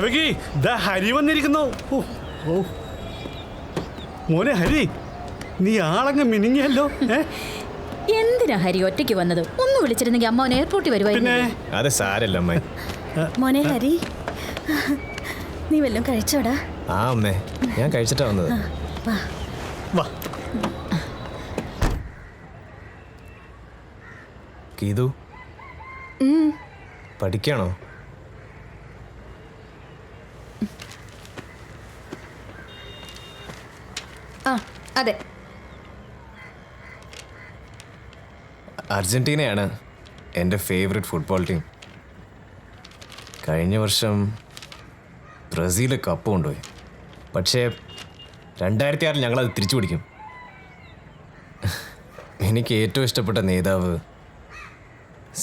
ദേവകി, ഹരി വന്നിരിക്കുന്നു. മോനെ ഹരി, നീ ആളങ്ങ് മിനിങ്ങിയല്ലോ. എന്തിനാ ഹരി ഒറ്റയ്ക്ക് വന്നത്? ഒന്ന് വിളിച്ചിരുന്നെങ്കിൽ അമ്മ എയർപോർട്ടിൽ വരുവായിരുന്നു. അതെ സാരല്ല അമ്മ. മോനെ ഹരി, നീ വല്ലതും കഴിച്ചോടാ? ആ അമ്മേ, ഞാൻ കഴിച്ചിട്ടാ വന്നത്. വാ. ഗീതു, പഠിക്കാണോ? അതെ. അർജന്റീനയാണ് എൻ്റെ ഫേവറേറ്റ് ഫുട്ബോൾ ടീം. കഴിഞ്ഞ വർഷം ബ്രസീൽ കപ്പ് കൊണ്ടുപോയി. പക്ഷേ 2006 ഞങ്ങളത് തിരിച്ചു പിടിക്കും. എനിക്ക് ഏറ്റവും ഇഷ്ടപ്പെട്ട നേതാവ്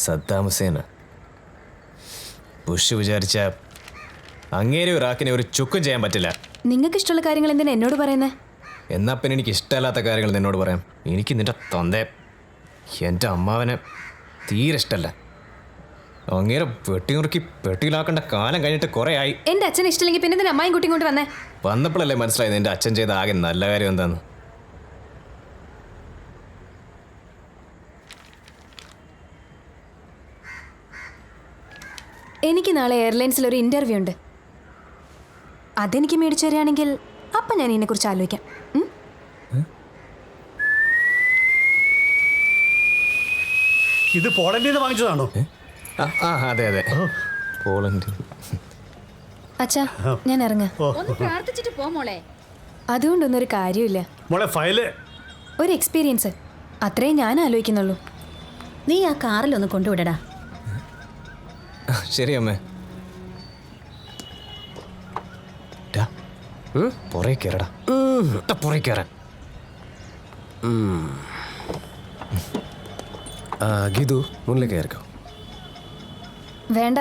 സദ്ദാം ഹുസൈനാണ്. ബുഷ് വിചാരിച്ച അങ്ങേരെ ഇറാഖിനെ ഒരു ചുക്കും ചെയ്യാൻ പറ്റില്ല. നിങ്ങൾക്ക് ഇഷ്ടമുള്ള കാര്യങ്ങൾ എന്തിനാ എന്നോട് പറയുന്നത്? എന്നാ പിന്നെ എനിക്ക് ഇഷ്ടമല്ലാത്ത കാര്യങ്ങൾ നിന്നോട് പറയാം. എനിക്ക് നിന്റെ തൊന്തയെ, എൻ്റെ അമ്മാവനെ തീരെ ഇഷ്ടമല്ല. അങ്ങേരെ വെട്ടിനുറുക്കി പെട്ടിയിലാക്കേണ്ട കാലം കഴിഞ്ഞിട്ട് കുറേ ആയി. എൻ്റെ അച്ഛനെ ഇഷ്ടമില്ലെങ്കിൽ പിന്നെ എന്തിനാ അമ്മായും കുട്ടിയും കൊണ്ട് വന്നേ? വന്നപ്പോഴല്ലേ മനസ്സിലായത് എൻ്റെ അച്ഛൻ ചെയ്ത ആകെ നല്ല കാര്യം എന്താന്ന്. എനിക്ക് നാളെ എയർലൈൻസിൽ ഒരു ഇൻ്റർവ്യൂ ഉണ്ട്. അതെനിക്ക് മേടിച്ചു തരികയാണെങ്കിൽ അപ്പം ഞാൻ ഇതിനെക്കുറിച്ച് ആലോചിക്കാം. ഇത് പോളണ്ടിൽ നിന്ന് വാങ്ങിച്ചതാണോ? അതെ അതെ, പോളണ്ട്. അച്ഛാ, ഞാൻ ഇറങ്ങാം. അതുകൊണ്ടൊന്നൊരു കാര്യമില്ല മോളെ, ഫയല് ഒരു എക്സ്പീരിയൻസ്, അത്രേ ഞാൻ ആലോചിക്കുന്നുള്ളൂ. നീ ആ കാറിലൊന്ന് കൊണ്ടുവിടടാ. ശരി അമ്മേ. പുറകെ കയറടാ, പുറകെ കയറാൻ. ഗീതു, മുന്നിലേക്ക് കയറിക്കോ. വേണ്ട,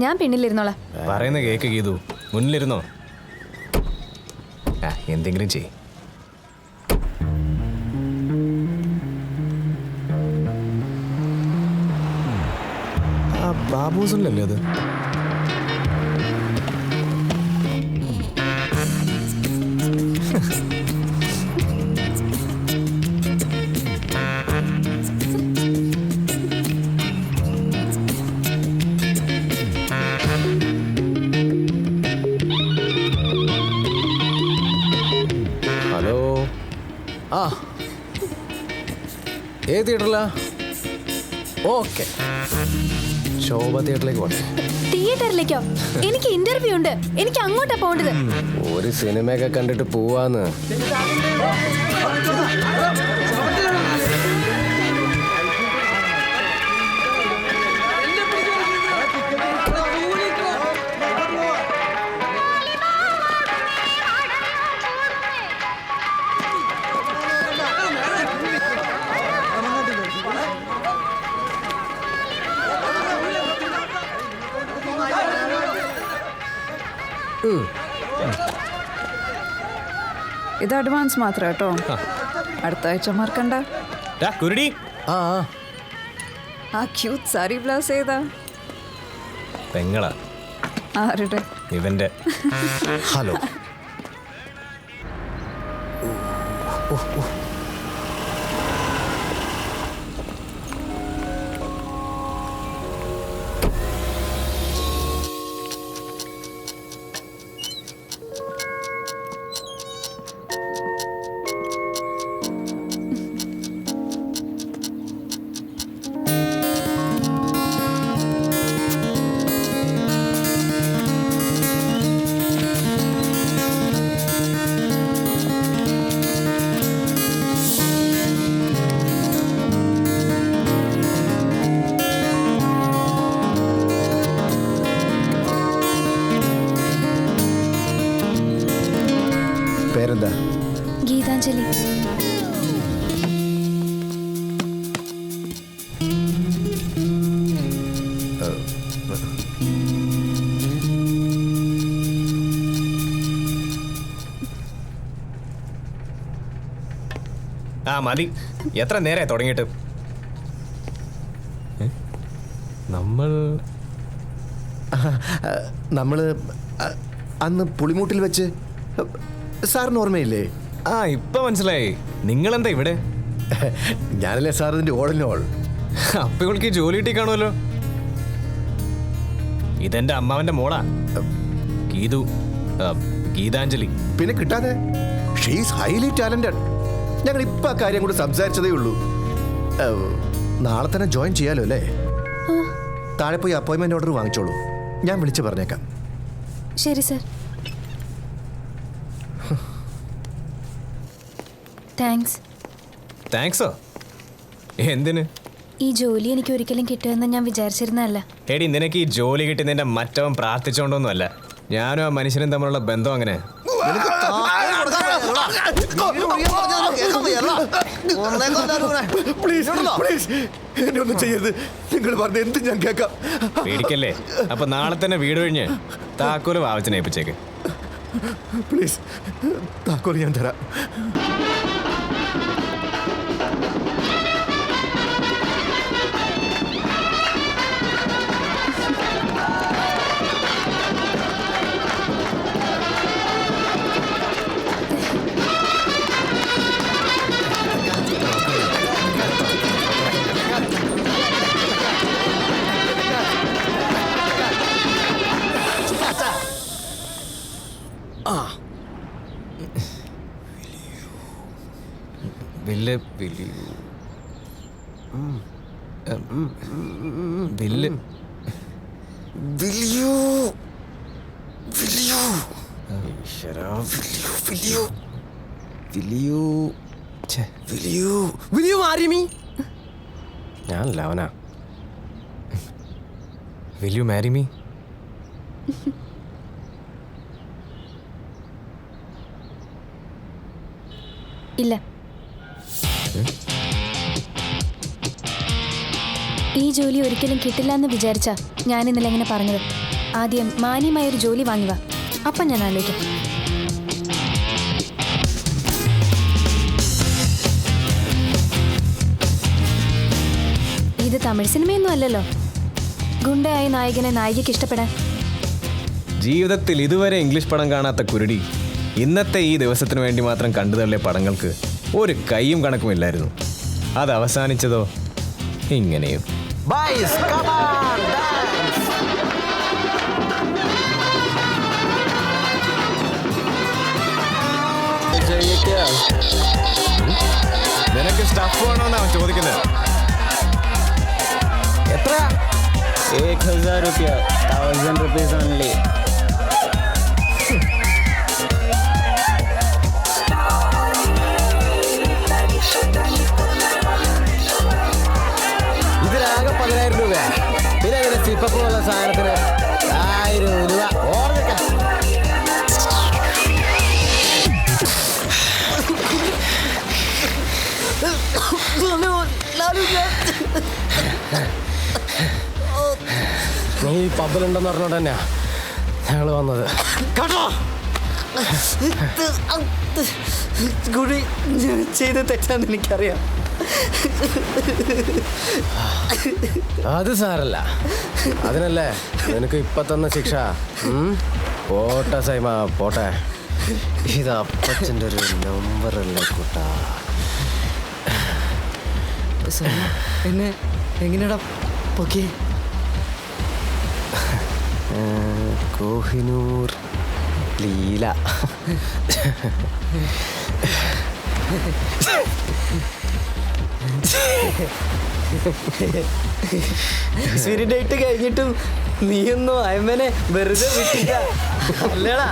ഞാൻ പിന്നിലിരുന്നോളാം. പറയുന്ന കേക്ക് ഗീതു, മുന്നിലിരുന്നോ. എന്തെങ്കിലും ചെയ്. ബാബൂസല്ലേ അത്? ഹലോ. ഏത് തിയേറ്ററിലാ? ഓക്കെ, ശോഭ തിയേറ്ററിലേക്ക് പോട്ടെ. തിയേറ്ററിലേക്കോ? എനിക്ക് ഇന്റർവ്യൂ ഉണ്ട്, എനിക്ക് അങ്ങോട്ടാ പോകേണ്ടത്. ഒരു സിനിമയൊക്കെ കണ്ടിട്ട് പോവാന്ന്. ഇത് അഡ്വാൻസ് മാത്രം കേട്ടോ, അടുത്ത ആഴ്ച മറക്കണ്ട. ആ ക്യൂട്ട് സാരി ബ്ലൗസ് ഏതാ? പെങ്ങളാ. ആരുടെ? ഇവന്റെ. ഹലോ. പേരെന്താ? ഗീതാഞ്ജലി. മതി, എത്ര നേരമായി തുടങ്ങിയിട്ട്? നമ്മൾ നമ്മൾ അന്ന് പുളിമൂട്ടിൽ വെച്ച് സാറിന് ഓർമ്മയില്ലേ? ആ ഇപ്പൊ മനസ്സിലായി. നിങ്ങളെന്താ ഇവിടെ? ഞാനല്ലേ സാർ ഇതിൻ്റെ ഓൾ. അപ്പൊ ഇവൾക്ക് ഈ ജോലി കിട്ടി കാണുമല്ലോ. ഇതെന്റെ അമ്മാവന്റെ മോളാ, ഗീതു, ഗീതാഞ്ജലി. പിന്നെ കിട്ടാതെ ഷീസ് ഹൈലി ടാലന്റഡ്. ഞങ്ങൾ ഇപ്പം ആ കാര്യം കൂടി സംസാരിച്ചതേ ഉള്ളൂ. നാളെ തന്നെ ജോയിൻ ചെയ്യാലോ അല്ലേ? താഴെ പോയി അപ്പോയിൻമെന്റ് ഓർഡർ വാങ്ങിച്ചോളൂ, ഞാൻ വിളിച്ച് പറഞ്ഞേക്കാം. ശരി സർ. താങ്ക്സ്. താങ്ക്സോ? എന്തിന്? ഈ ജോലി എനിക്ക് ഒരിക്കലും കിട്ടുമെന്ന് ഞാൻ വിചാരിച്ചിരുന്നതല്ല. എടി, നിനക്ക് ഈ ജോലി കിട്ടുന്നതിന്റെ മറ്റവൻ പ്രാർത്ഥിച്ചോണ്ടൊന്നുമല്ല. ഞാനും ആ മനുഷ്യനും തമ്മിലുള്ള ബന്ധം അങ്ങനെ. എന്നെ ഒന്നും ചെയ്യരുത്, നിങ്ങൾ പറഞ്ഞ എന്ത് ഞാൻ കേൾക്കാം. പേടിക്കല്ലേ. അപ്പൊ നാളെ തന്നെ വീട് കഴിഞ്ഞ് താക്കോല് വാവച്ചനെ ഏൽപ്പിച്ചേക്ക്. പ്ലീസ്, താക്കോല് ഞാൻ തരാം. ബില്ല് ബില്ല് ഞാനല്ല, അവനാ. Will you marry me? ഇല്ല. ഈ ജോലി ഒരിക്കലും കിട്ടില്ല എന്ന് വിചാരിച്ചാ ഞാൻ ഇന്നലെ എങ്ങനെ പറഞ്ഞത്. ആദ്യം മാന്യമായൊരു ജോലി വാങ്ങുക, അപ്പം ഞാൻ ആലോചിക്കാം. ഇത് തമിഴ് സിനിമയൊന്നും അല്ലല്ലോ, ഗുണ്ടയായ നായകനെ നായികയ്ക്ക് ഇഷ്ടപ്പെടാൻ. ജീവിതത്തിൽ ഇതുവരെ ഇംഗ്ലീഷ് പടം കാണാത്ത കുരുടി ഇന്നത്തെ ഈ ദിവസത്തിന് വേണ്ടി മാത്രം കണ്ടു തള്ളിയ പടങ്ങൾക്ക് ഒരു കൈയും കണക്കുമില്ലായിരുന്നു. അത് അവസാനിച്ചതോ ഇങ്ങനെയും. നിനക്ക് സ്റ്റഫ് വേണോന്നാ ചോദിക്കുന്നത്? എത്ര? 1000 rupees, 1000 rupees only. ഇതിനാകെ 10,000 രൂപ. പിന്നെ അങ്ങനെ സിപ്പുള്ള സാധനത്തിന് 1000 രൂപ. ഓർമ്മ നീ പബ്ബിലുണ്ടെന്ന് പറഞ്ഞോണ്ട് തന്നെയാ ഞങ്ങൾ വന്നത്. ഗുടി, ഞാൻ ചെയ്ത് തെറ്റാന്ന് എനിക്കറിയാം. അത് സാരല്ല, അതിനല്ലേ നിനക്ക് ഇപ്പൊ തന്ന ശിക്ഷ. പോട്ടെ സൈമ, പോട്ടെ. ഇത് അപ്പച്ചൻ്റെ ഒരു നമ്പറല്ലേ കൂട്ടാ. എന്നെ എങ്ങനെയാടാ പൊക്കി? കോഹിനൂർ ലീല. എക്സ്പയറി ഡേറ്റ് കഴിഞ്ഞിട്ടും നീയൊന്നും അയമ്മനെ വെറുതെ വിട്ടില്ല അല്ലേടാ?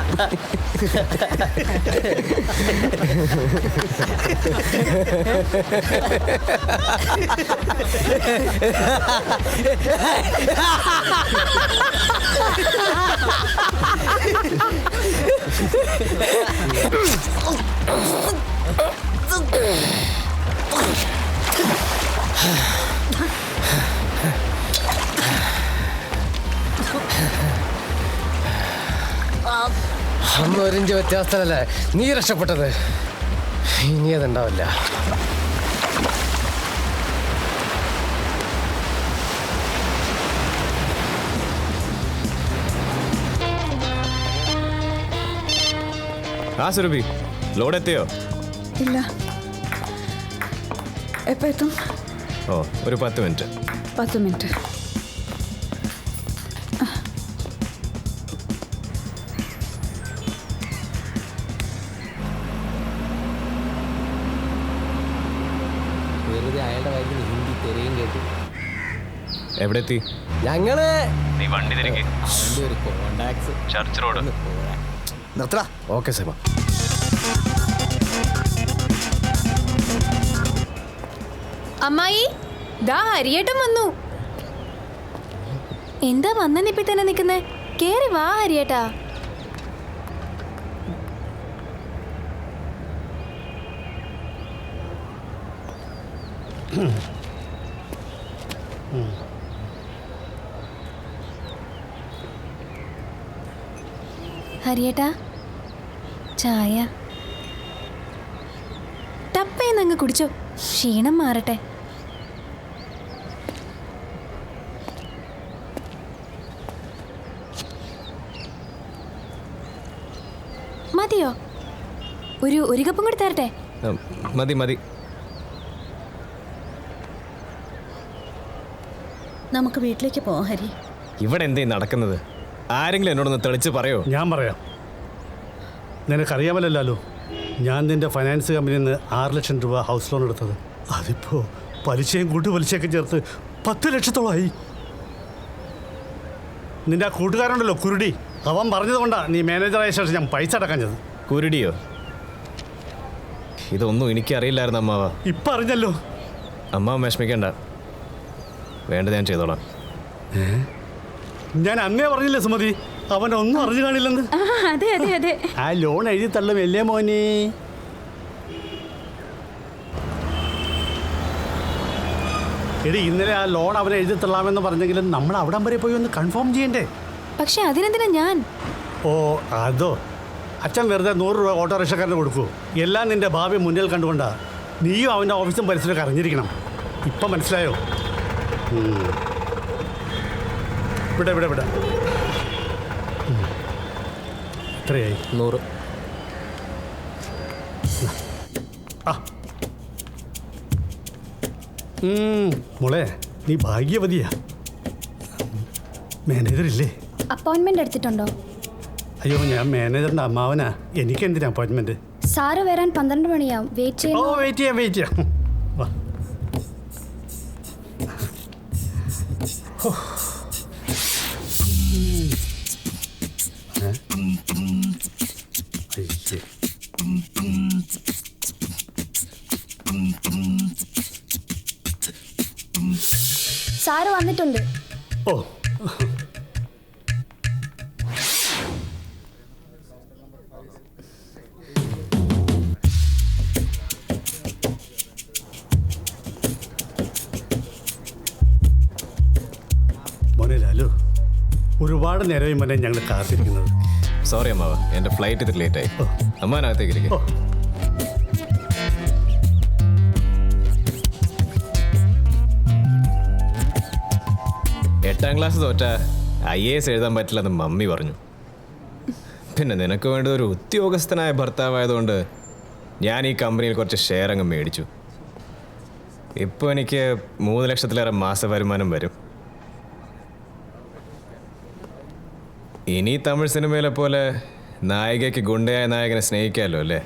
അന്ന് 1 ഇഞ്ച് വ്യത്യാസത്തിലല്ലേ നീ രക്ഷപ്പെട്ടത്. ഇനി അതുണ്ടാവില്ല. ആ സുരഭി, ലോഡ് എത്തിയോ? ഇല്ല. എപ്പോൾ എത്തും? ഓ, ഒരു 10 മിനിറ്റ്. 10 മിനിറ്റ്. വെറുതെ അയാളുടെ കാര്യത്തിൽ ഹിന്ദി തെരയും കേട്ടു. എവിടെ എത്തി? ഞങ്ങള് നീ വണ്ടി തിരികെ അവന്റെ ഒരു കോണ്ടാക്ട്സ് ചർച്ച് റോഡ്. നിർത്തടാ. ഓക്കെ സേവ. അമ്മായി, ദാ ഹരിയേട്ടൻ വന്നു. എന്താ വന്ന നിപ്പി തന്നെ നിൽക്കുന്നേ? കേറി വാ ഹരിയേട്ടാ. ഹരിയേട്ടാ, ചായ. ടപ്പേന്നങ്ങ് കുടിച്ചോ, ക്ഷീണം മാറട്ടെ. മതിയോ? ഒരു കപ്പും കൂടി തരട്ടെ? മതി മതി. നമുക്ക് വീട്ടിലേക്ക് പോവാം ഹരി. ഇവിടെ എന്തേ നടക്കുന്നത്? ആരെങ്കിലും എന്നോടൊന്ന് തെളിച്ച് പറയോ? ഞാൻ പറയാം. നിനക്കറിയാമല്ലോ, ഞാൻ നിന്റെ ഫൈനാൻസ് കമ്പനിയിൽ നിന്ന് 6 ലക്ഷം രൂപ ഹൗസ് ലോൺ എടുത്തത്. അതിപ്പോൾ പലിശയും കൂട്ടുപലിശയൊക്കെ ചേർത്ത് 10 ലക്ഷത്തോളമായി. നിന്റെ ആ കൂട്ടുകാരുണ്ടല്ലോ കുരുടി, അവൻ പറഞ്ഞതുകൊണ്ടാണ് നീ മാനേജറായ ശേഷം ഞാൻ പൈസ അടക്കാഞ്ഞത്. കുരുടിയോ? ഇതൊന്നും എനിക്കറിയില്ലായിരുന്നു അമ്മാവ. ഇപ്പം അറിഞ്ഞല്ലോ. അമ്മാവൻ വിഷമിക്കണ്ട, വേണ്ടത് ഞാൻ ചെയ്തോളാം. ഞാൻ അന്നേ പറഞ്ഞില്ലേ സുമതി, അവനൊന്നും അറിഞ്ഞു കാണില്ലെന്ന്. അതെ അതെ അതെ. ആ ലോൺ എഴുതി തള്ളും അല്ലേ മോനെ? എടി, ഇന്നലെ ആ ലോൺ അവനെ എഴുതി തള്ളാമെന്ന് പറഞ്ഞെങ്കിലും നമ്മൾ അവിടം വരെ പോയി ഒന്ന് കൺഫേം ചെയ്യണ്ടേ? പക്ഷെ അതിനെന്തിനാ ഞാൻ? ഓ അതോ, അച്ഛൻ വെറുതെ 100 രൂപ ഓട്ടോറിക്ഷക്കാരന് കൊടുക്കൂ. എല്ലാം നിന്റെ ഭാവി മുന്നിൽ കണ്ടുകൊണ്ടാ. നീയും അവൻ്റെ ഓഫീസും പരിസരമൊക്കെ അറിഞ്ഞിരിക്കണം. ഇപ്പം മനസ്സിലായോ? ഇവിടെ ഇവിടെ ഇവിടെ എത്രയായി? 100. ആ മോളെ, നീ ഭാഗ്യവതിയാ. മാനേജറില്ലേ? അപ്പോയിന്റ്മെന്റ് എടുത്തിട്ടുണ്ടോ? അയ്യോ, ഞാൻ മാനേജറിൻ്റെ അമ്മാവനാ. എനിക്കെന്തിനാ അപ്പോയിൻമെൻറ്റ്? സാറ് വരാൻ 12 മണിയാവും. വെയിറ്റ് ഓ ചെയ്യാം. വെയിറ്റ് ചെയ്യാം. വാ. അയ്യേ. സാറ് വന്നിട്ടുണ്ട്. ഓ മോനെ ലാലു, ഒരുപാട് നേരമായി മോനെ ഞങ്ങൾ കാത്തിരിക്കുന്നത്. സോറി അമ്മാവ, എൻ്റെ ഫ്ലൈറ്റ് ഇത്തിരി ലേറ്റായി. അമ്മാനകത്തേക്ക് ഇരിക്കും. ഓ 8ാം ക്ലാസ് തോറ്റ IAS എഴുതാൻ പറ്റില്ലെന്ന് മമ്മി പറഞ്ഞു. പിന്നെ നിനക്ക് വേണ്ടി ഒരു ഉദ്യോഗസ്ഥനായ ഭർത്താവായതുകൊണ്ട് ഞാൻ ഈ കമ്പനിയിൽ കുറച്ച് ഷെയർ അങ്ങ് മേടിച്ചു. ഇപ്പോൾ എനിക്ക് 3 ലക്ഷത്തിലേറെ മാസ വരുമാനം വരും. ഇനി തമിഴ് സിനിമയിലെ പോലെ നായികയ്ക്ക് ഗുണ്ടയായ നായകനെ സ്നേഹിക്കാമല്ലോ അല്ലേ?